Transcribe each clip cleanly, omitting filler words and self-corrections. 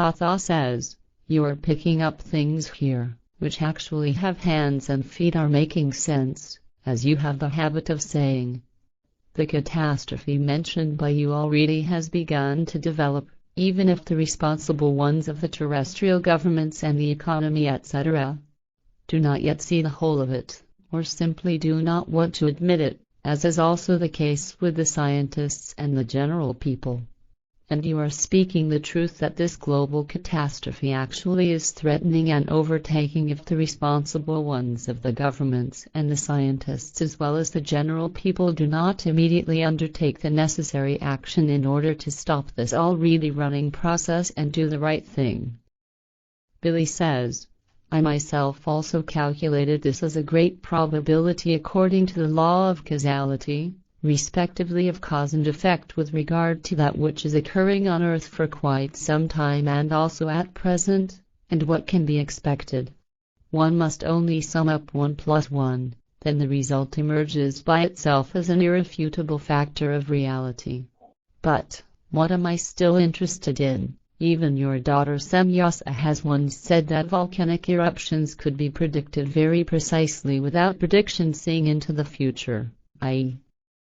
Patha says, "You are picking up things here, which actually have hands and feet are making sense, as you have the habit of saying. The catastrophe mentioned by you already has begun to develop, even if the responsible ones of the terrestrial governments and the economy etc. do not yet see the whole of it, or simply do not want to admit it, as is also the case with the scientists and the general people. And you are speaking the truth that this global catastrophe actually is threatening and overtaking if the responsible ones of the governments and the scientists as well as the general people do not immediately undertake the necessary action in order to stop this already running process and do the right thing." Billy says, "I myself also calculated this as a great probability according to the law of causality, respectively of cause and effect with regard to that which is occurring on Earth for quite some time and also at present, and what can be expected. One must only sum up 1 plus 1, then the result emerges by itself as an irrefutable factor of reality. But, what am I still interested in? Even your daughter Semyasa has once said that volcanic eruptions could be predicted very precisely without prediction seeing into the future, i.e.,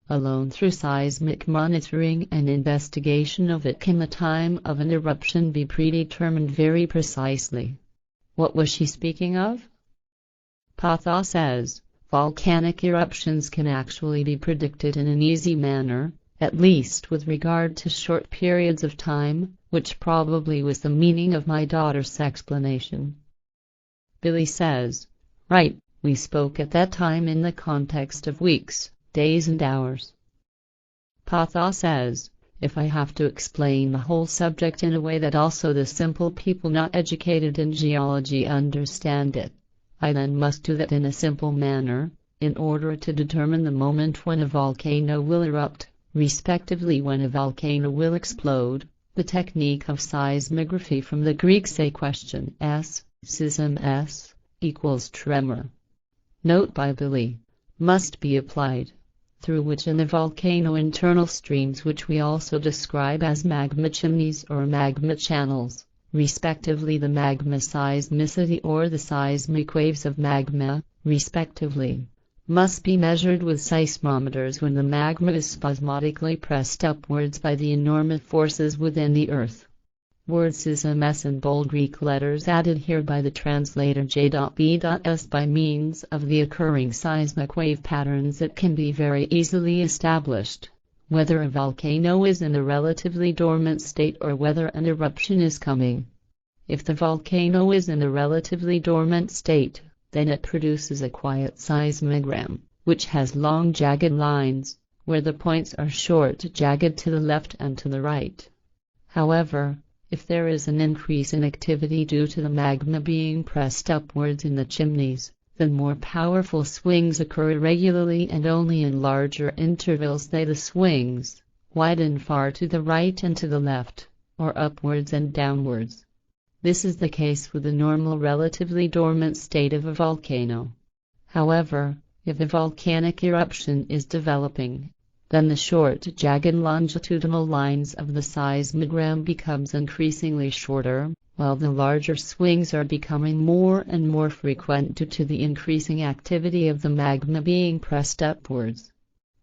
alone through seismic monitoring and investigation of it can the time of an eruption be predetermined very precisely. What was she speaking of?" Patha says, "Volcanic eruptions can actually be predicted in an easy manner, at least with regard to short periods of time, which probably was the meaning of my daughter's explanation." Billy says, "Right, we spoke at that time in the context of weeks, days and hours." Patha says, "If I have to explain the whole subject in a way that also the simple people not educated in geology understand it, I then must do that in a simple manner, in order to determine the moment when a volcano will erupt, respectively when a volcano will explode, the technique of seismography from the Greek say question s, sism s, equals tremor." Note by Billy, "must be applied, through which in the volcano internal streams which we also describe as magma chimneys or magma channels, respectively the magma seismicity or the seismic waves of magma, respectively, must be measured with seismometers when the magma is spasmodically pressed upwards by the enormous forces within the earth." Words sisms in bold Greek letters added here by the translator J.B.S. By means of the occurring seismic wave patterns it can be very easily established whether a volcano is in a relatively dormant state or whether an eruption is coming. If the volcano is in a relatively dormant state, then it produces a quiet seismogram, which has long jagged lines, where the points are short jagged to the left and to the right. However, if there is an increase in activity due to the magma being pressed upwards in the chimneys, then more powerful swings occur irregularly and only in larger intervals. The swings widen far to the right and to the left, or upwards and downwards. This is the case with the normal relatively dormant state of a volcano. However, if a volcanic eruption is developing, then the short jagged longitudinal lines of the seismogram becomes increasingly shorter, while the larger swings are becoming more and more frequent due to the increasing activity of the magma being pressed upwards.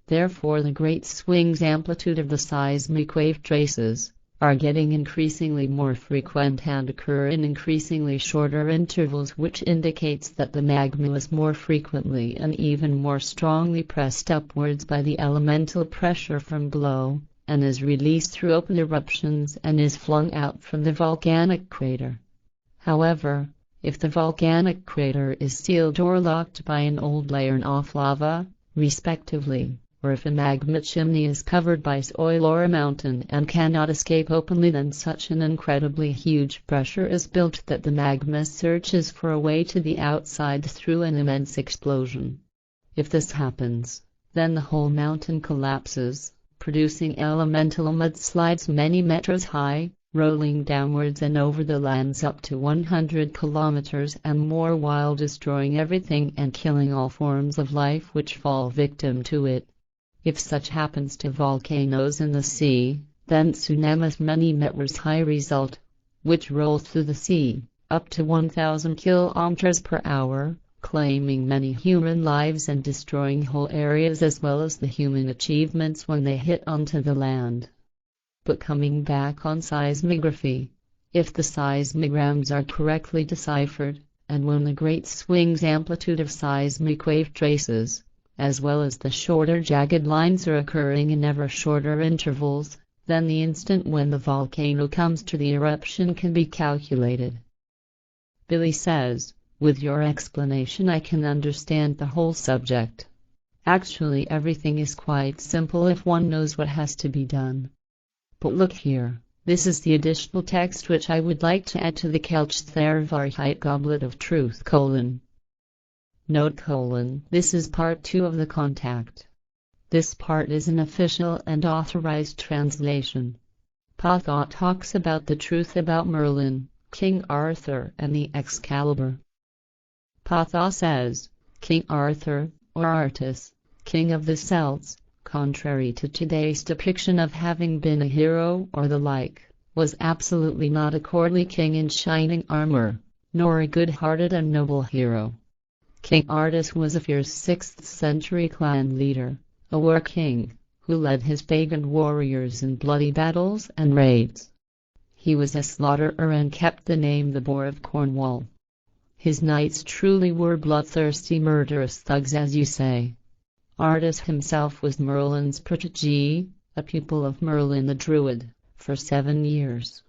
Therefore the great swings amplitude of the seismic wave traces are getting increasingly more frequent and occur in increasingly shorter intervals, which indicates that the magma is more frequently and even more strongly pressed upwards by the elemental pressure from below, and is released through open eruptions and is flung out from the volcanic crater. However, if the volcanic crater is sealed or locked by an old layer of lava, respectively, or if a magma chimney is covered by soil or a mountain and cannot escape openly, then such an incredibly huge pressure is built that the magma searches for a way to the outside through an immense explosion. If this happens, then the whole mountain collapses, producing elemental mudslides many meters high, rolling downwards and over the lands up to 100 kilometers and more, while destroying everything and killing all forms of life which fall victim to it. If such happens to volcanoes in the sea, then tsunamis many meters high result. which rolls through the sea, up to 1,000 kilometers per hour, claiming many human lives and destroying whole areas as well as the human achievements when they hit onto the land. But coming back on seismography, if the seismograms are correctly deciphered, and when the great swings amplitude of seismic wave traces, as well as the shorter jagged lines are occurring in ever shorter intervals, then the instant when the volcano comes to the eruption can be calculated. Billy says, with your explanation I can understand the whole subject. Actually everything is quite simple if one knows what has to be done. But look here, this is the additional text which I would like to add to the Kelchthervarheit Goblet of Truth : Note: this is part 2 of the contact. This part is an official and authorized translation. Patha talks about the truth about Merlin, King Arthur and the Excalibur. Patha says, King Arthur, or Artus, king of the Celts, contrary to today's depiction of having been a hero or the like, was absolutely not a courtly king in shining armor, nor a good-hearted and noble hero. King Artus was a fierce 6th century clan leader, a war king, who led his pagan warriors in bloody battles and raids. He was a slaughterer and kept the name the Boar of Cornwall. His knights truly were bloodthirsty murderous thugs, as you say. Artus himself was Merlin's protégé, a pupil of Merlin the Druid, for 7 years.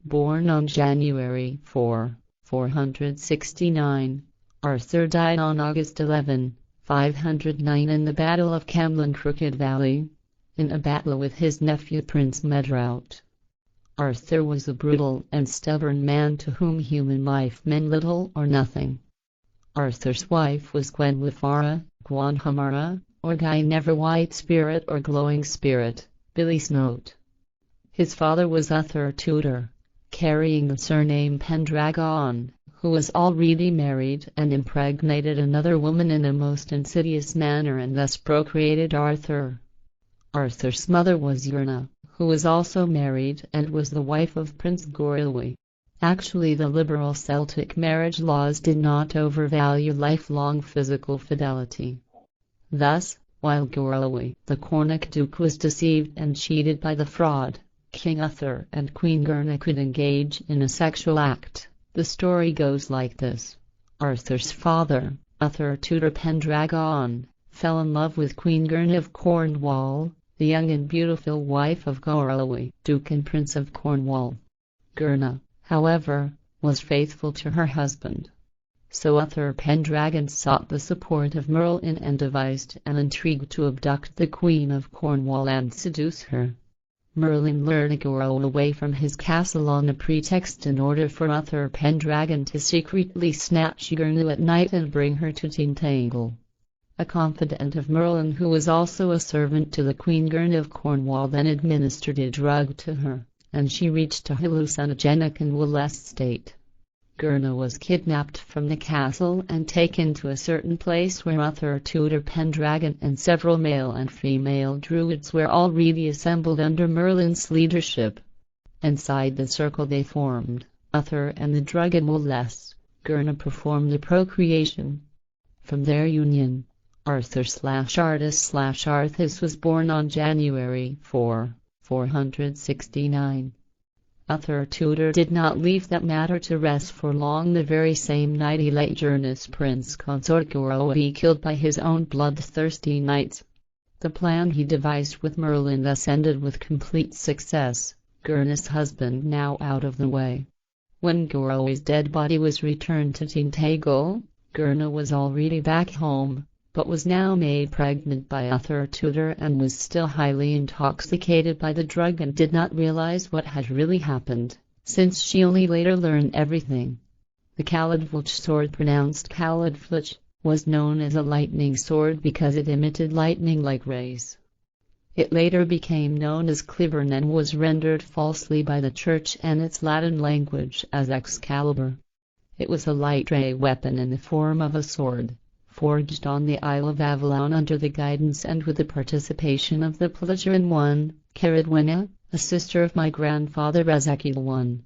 Born on January 4, 469, Arthur died on August 11, 509 in the Battle of Camlan Crooked Valley, in a battle with his nephew Prince Medrawt. Arthur was a brutal and stubborn man to whom human life meant little or nothing. Arthur's wife was Gwenhwyfara, Gwanhamara, or Guy Never White Spirit or Glowing Spirit, Billy's note. His father was Uther Tudor, carrying the surname Pendragon, who was already married and impregnated another woman in a most insidious manner and thus procreated Arthur. Arthur's mother was Urna, who was also married and was the wife of Prince Gorlois. Actually, the liberal Celtic marriage laws did not overvalue lifelong physical fidelity. Thus, while Gorlois, the Cornic Duke, was deceived and cheated by the fraud, King Uther and Queen Gerna could engage in a sexual act. The story goes like this. Arthur's father, Uther Tudor Pendragon, fell in love with Queen Gerna of Cornwall, the young and beautiful wife of Gorlois, Duke and Prince of Cornwall. Gerna, however, was faithful to her husband. So Uther Pendragon sought the support of Merlin and devised an intrigue to abduct the Queen of Cornwall and seduce her. Merlin lured Gorlois away from his castle on a pretext in order for Uther Pendragon to secretly snatch Gerna at night and bring her to Tintagel. A confidant of Merlin, who was also a servant to the Queen Gerna of Cornwall, then administered a drug to her, and she reached a hallucinogenic and wolesque state. Gerna was kidnapped from the castle and taken to a certain place where Uther Tudor Pendragon and several male and female druids were already assembled under Merlin's leadership. Inside the circle they formed, Uther and the drug and wolesque, Gerna performed the procreation. From their union, Arthur/Artus/Arthas was born on January 4, 469. Uther Tudor did not leave that matter to rest for long. The very same night he let Gerna's prince consort Gorlois be killed by his own bloodthirsty knights. The plan he devised with Merlin thus ended with complete success, Gerna's husband now out of the way. When Gorlois' dead body was returned to Tintagel, Gerna was already back home, but was now made pregnant by Uther Tudor and was still highly intoxicated by the drug and did not realize what had really happened, since she only later learned everything. The Caladflach sword, pronounced Caladflach, was known as a lightning sword because it emitted lightning-like rays. It later became known as Cliburn and was rendered falsely by the Church and its Latin language as Excalibur. It was a light ray weapon in the form of a sword, forged on the Isle of Avalon under the guidance and with the participation of the Plejaren I, Caradwina, a sister of my grandfather Ezekiel I.